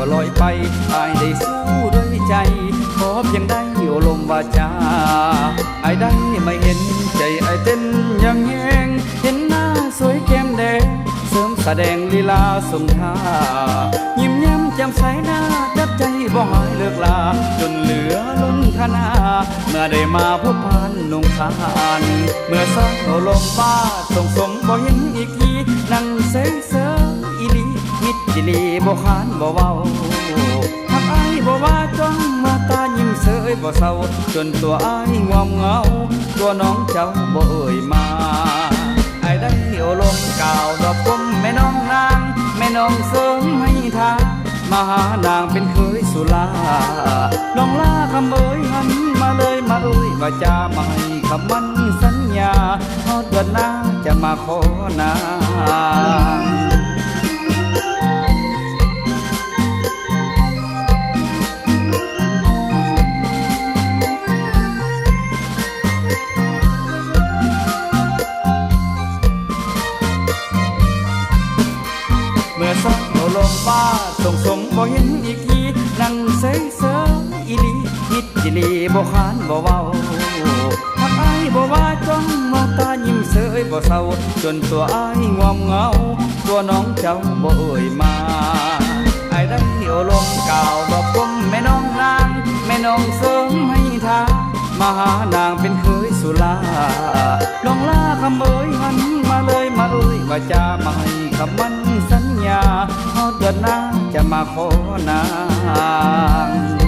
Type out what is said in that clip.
ก็ลอยไปอายได้สู้ด้วยใจขอเพียงได้อยู่ลมวาจาอายได้ไม่เห็นใจอายเต้นยังแหงเห็นหน้าสวยแก้มแดงเสริมแสดงลีลาส่งท่ายิ้มแย้มแจ่มใสหน้าจับใจบ่หายเลิกลาจนเหลือล้นขนาเมื่อได้มาพบผ่านนงทานเมื่อสักลมบ้าส่งสมบ่เห็นอีกทีนั่งเซ่เซ่อีลีมิดจิลีบ่ขานบ่เว้าทักอายบ่ว่าจ้องมาตายิ้มเสยบ่เศร้าจนตัวอายงอมเหงาตัวน้องเจ้าบ่เอ่ยมาอายได้เอาลมกล่าวดอกกลมแม่น้องนางแม่น้องเสริมให้ทางมาหานางเป็นเคยสุลาน้องลาคำเอ่ยหันมาเลยมาเอ่ยว่าจะมาให้คำมั่นสัญญาทอดเดือนหน้าจะมาขอนางเมื่อสักลมว่าส่งสมบ่เห็นอีกทีนั่งเซ่เซ่อีลีมิดจิลีบ่ขานบ่เว้าทักอายบ่ว่าจ้องมาตายิ้มเสยบ่เศร้าจนตัวอายงอมเหงาตัวน้องเจ้าบ่เอ่ยมาอายได้เอาลมกล่าวดอกกลมแม่น้องนางแม่น้องเสริมให้ทางมาหานางเป็นเคยสุลาน้องลาคำเอ่ยหันมาเลยมาเอ่ยว่าจะมาให้คำมั่นสัญญาทอดเดือนหน้าจะมาขอนาง